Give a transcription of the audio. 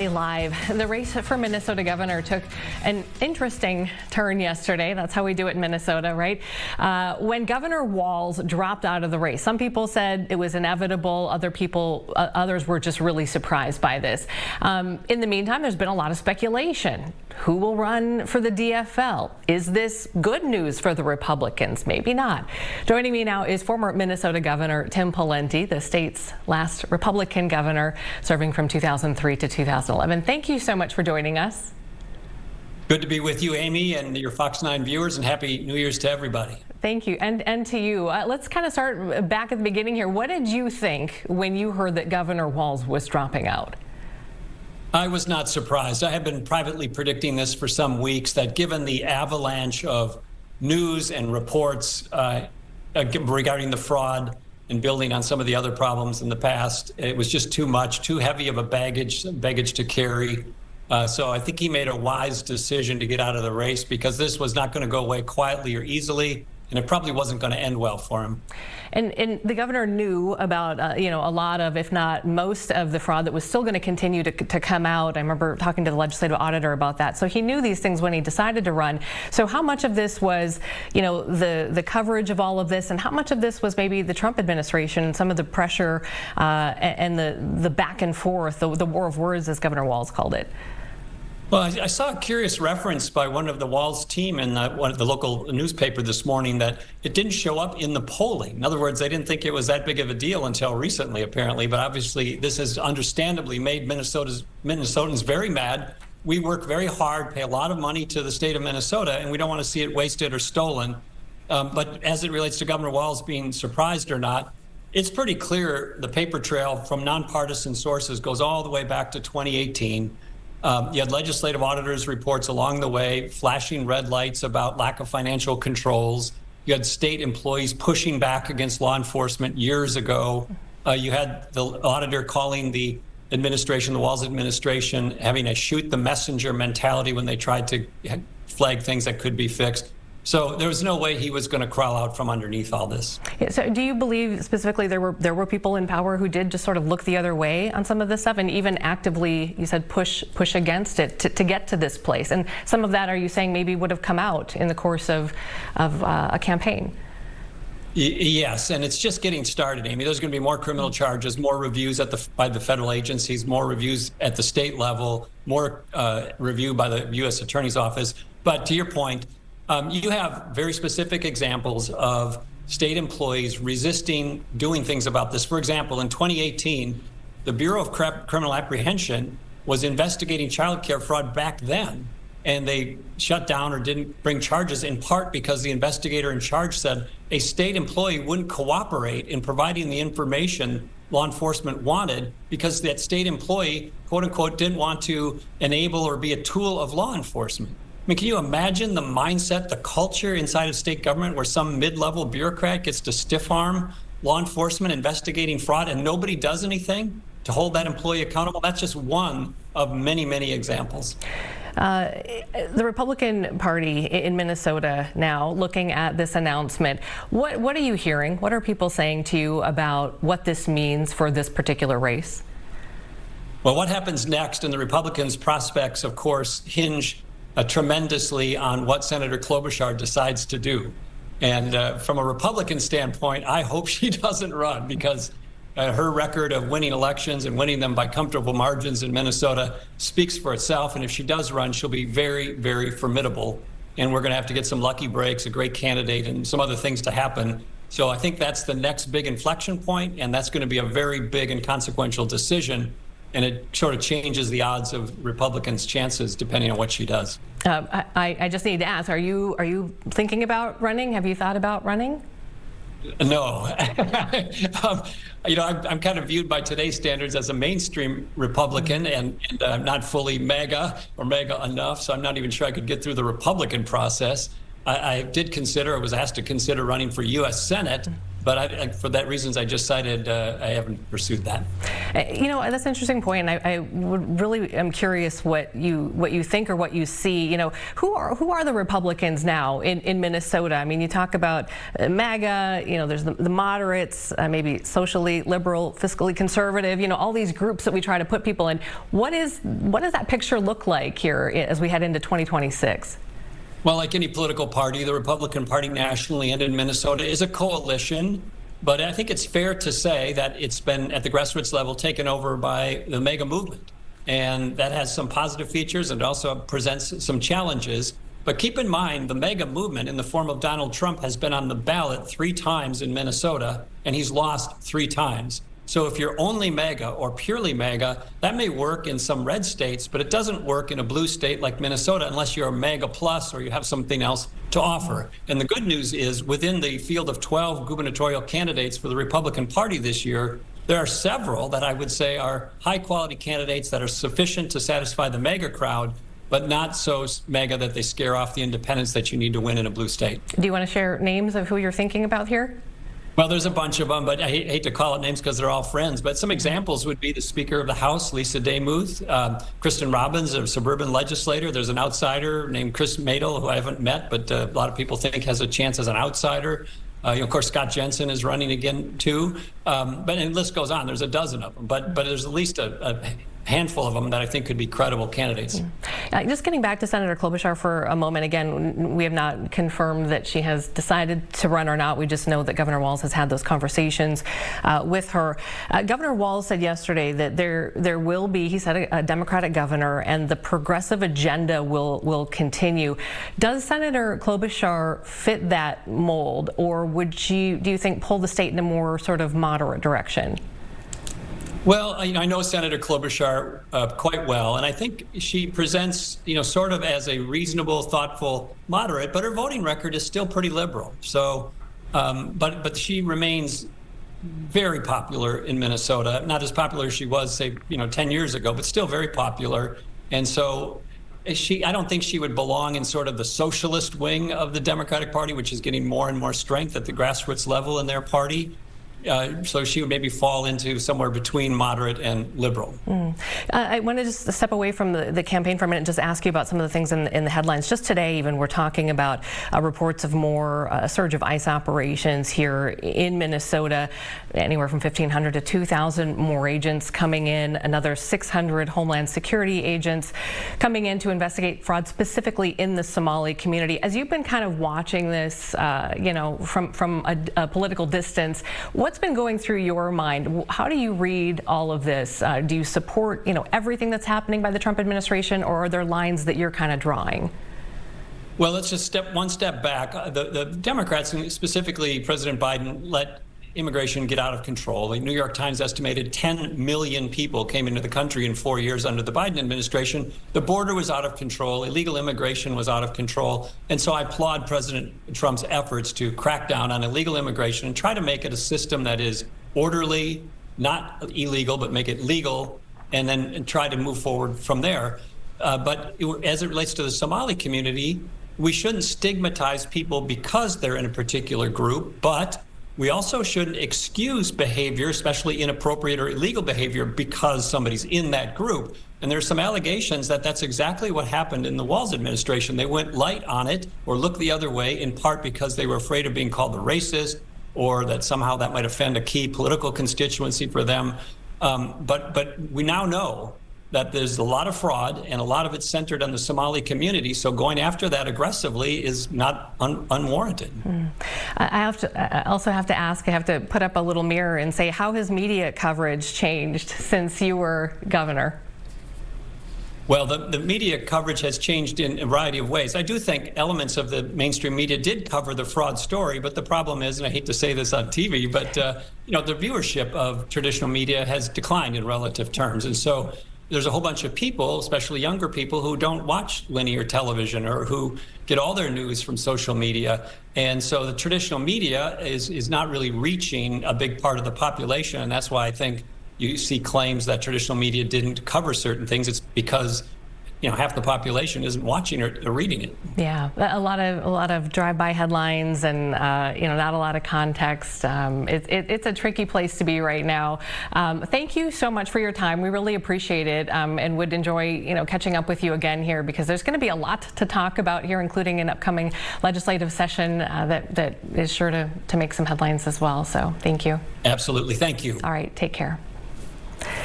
Live. The race for Minnesota governor took an interesting turn yesterday. That's how we do it in Minnesota, right? When Governor Walz dropped out of the race, some people said it was inevitable. Others were just really surprised by this. In the meantime, there's been a lot of speculation. Who will run for the DFL? Is this good news for the Republicans? Maybe not. Joining me now is former Minnesota Governor Tim Pawlenty, the state's last Republican governor, serving from 2003 to 2011. Thank you so much for joining us. Good to be with you, Amy, and your Fox 9 viewers, and Happy New Year's to everybody. Thank you, and to you. Let's kind of start back at the beginning here. What did you think when you heard that Governor Walz was dropping out? I was not surprised. I have been privately predicting this for some weeks, that given the avalanche of news and reports regarding the fraud and building on some of the other problems in the past, it was just too much, too heavy of a baggage to carry. So I think he made a wise decision to get out of the race, because this was not going to go away quietly or easily, and it probably wasn't going to end well for him. And the governor knew about, a lot of, if not most of the fraud that was still going to continue to come out. I remember talking to the legislative auditor about that. So he knew these things when he decided to run. So how much of this was, the coverage of all of this, and how much of this was maybe the Trump administration and some of the pressure and the back and forth, the war of words, as Governor Walz called it? Well, I saw a curious reference by one of the Walz team in one of the local newspaper this morning that it didn't show up in the polling. In other words, they didn't think it was that big of a deal until recently, apparently. But obviously, this has understandably made Minnesotans very mad. We work very hard, pay a lot of money to the state of Minnesota, and we don't want to see it wasted or stolen. But as it relates to Governor Walz being surprised or not, it's pretty clear the paper trail from nonpartisan sources goes all the way back to 2018. You had legislative auditors' reports along the way, flashing red lights about lack of financial controls. You had state employees pushing back against law enforcement years ago. You had the auditor calling the administration, the Walz administration, having a shoot the messenger mentality when they tried to flag things that could be fixed. So there was no way he was going to crawl out from underneath all this. Yeah, so do you believe specifically there were people in power who did just sort of look the other way on some of this stuff, and even actively, you said, push against it to get to this place? And some of that, are you saying, maybe would have come out in the course of a campaign? Yes, and it's just getting started, Amy. There's going to be more criminal charges, more reviews by the federal agencies, more reviews at the state level, more review by the U.S. Attorney's Office. But to your point, you have very specific examples of state employees resisting doing things about this. For example, in 2018, the Bureau of Criminal Apprehension was investigating child care fraud back then, and they shut down or didn't bring charges, in part because the investigator in charge said a state employee wouldn't cooperate in providing the information law enforcement wanted, because that state employee, quote unquote, didn't want to enable or be a tool of law enforcement. I mean, can you imagine the mindset, the culture inside of state government where some mid-level bureaucrat gets to stiff-arm law enforcement investigating fraud and nobody does anything to hold that employee accountable? That's just one of many, many examples. The Republican Party in Minnesota now, looking at this announcement, what are you hearing? What are people saying to you about what this means for this particular race? Well, what happens next in the Republicans' prospects, of course, hinge tremendously on what Senator Klobuchar decides to do. And from a Republican standpoint, I hope she doesn't run, because her record of winning elections and winning them by comfortable margins in Minnesota speaks for itself. And if she does run, she'll be very, very formidable. And we're going to have to get some lucky breaks, a great candidate, and some other things to happen. So I think that's the next big inflection point, and that's going to be a very big and consequential decision. And it sort of changes the odds of Republicans' chances depending on what she does. I just need to ask, are you thinking about running? Have you thought about running? No. I'm kind of viewed by today's standards as a mainstream Republican, and not fully MAGA or MAGA enough, so I'm not even sure I could get through the Republican process. I was asked to consider running for U.S. Senate, But for that reasons I just cited, I haven't pursued that. That's an interesting point. I would really am curious what you think or what you see. Who are the Republicans now in Minnesota? I mean, you talk about MAGA. There's the moderates, maybe socially liberal, fiscally conservative. All these groups that we try to put people in. What does that picture look like here as we head into 2026? Well, like any political party, the Republican Party nationally and in Minnesota is a coalition. But I think it's fair to say that it's been at the grassroots level taken over by the MAGA movement. And that has some positive features and also presents some challenges. But keep in mind, the MAGA movement in the form of Donald Trump has been on the ballot 3 times in Minnesota, and he's lost 3 times. So if you're only MAGA or purely MAGA, that may work in some red states, but it doesn't work in a blue state like Minnesota unless you're a MAGA plus or you have something else to offer. And the good news is within the field of 12 gubernatorial candidates for the Republican Party this year, there are several that I would say are high quality candidates that are sufficient to satisfy the MAGA crowd, but not so MAGA that they scare off the independents that you need to win in a blue state. Do you want to share names of who you're thinking about here? Well, there's a bunch of them, but I hate to call it names because they're all friends. But some examples would be the Speaker of the House, Lisa Demuth, Kristen Robbins, a suburban legislator. There's an outsider named Chris Madel, who I haven't met, but a lot of people think has a chance as an outsider. Of course, Scott Jensen is running again, too. But the list goes on. There's a dozen of them. But there's at least a handful of them that I think could be credible candidates. Just getting back to Senator Klobuchar for a moment. Again, we have not confirmed that she has decided to run or not. We just know that Governor Walz has had those conversations with her. Governor Walz said yesterday that there will be, he said, a Democratic governor, and the progressive agenda will continue. Does Senator Klobuchar fit that mold, or would she, do you think, pull the state in a more sort of moderate direction? Well, I know Senator Klobuchar quite well, and I think she presents, sort of as a reasonable, thoughtful, moderate, but her voting record is still pretty liberal. So, but she remains very popular in Minnesota, not as popular as she was, say, 10 years ago, but still very popular. And so I don't think she would belong in sort of the socialist wing of the Democratic Party, which is getting more and more strength at the grassroots level in their party. So she would maybe fall into somewhere between moderate and liberal. I want to just step away from the campaign for a minute and just ask you about some of the things in the headlines. Just today, even, we're talking about reports of a surge of ICE operations here in Minnesota, anywhere from 1,500 to 2,000 more agents coming in, another 600 Homeland Security agents coming in to investigate fraud specifically in the Somali community. As you've been kind of watching this, from a political distance, what's been going through your mind? How do you read all of this? Do you support, everything that's happening by the Trump administration, or are there lines that you're kind of drawing? Well, let's just one step back. The Democrats, specifically President Biden, let immigration get out of control. The New York Times estimated 10 million people came into the country in 4 years under the Biden administration. The border was out of control. Illegal immigration was out of control. And so I applaud President Trump's efforts to crack down on illegal immigration and try to make it a system that is orderly, not illegal, but make it legal, and then try to move forward from there. But as it relates to the Somali community, we shouldn't stigmatize people because they're in a particular group, but we also shouldn't excuse behavior, especially inappropriate or illegal behavior, because somebody's in that group. And there's some allegations that that's exactly what happened in the Walz administration. They went light on it or looked the other way, in part because they were afraid of being called a racist, or that somehow that might offend a key political constituency for them. But we now know that there's a lot of fraud, and a lot of it centered on the Somali community. So going after that aggressively is not unwarranted. I also have to ask, I have to put up a little mirror and say, how has media coverage changed since you were governor? Well, the media coverage has changed in a variety of ways. I do think elements of the mainstream media did cover the fraud story, but the problem is, and I hate to say this on TV, but the viewership of traditional media has declined in relative terms. And so there's a whole bunch of people, especially younger people, who don't watch linear television or who get all their news from social media. And so the traditional media is not really reaching a big part of the population. And that's why I think you see claims that traditional media didn't cover certain things. It's because half the population isn't watching or reading it. Yeah, a lot of drive-by headlines and not a lot of context. It's a tricky place to be right now. Thank you so much for your time. We really appreciate it, and would enjoy catching up with you again here, because there's going to be a lot to talk about here, including an upcoming legislative session that is sure to make some headlines as well. So thank you. Absolutely. Thank you. All right. Take care.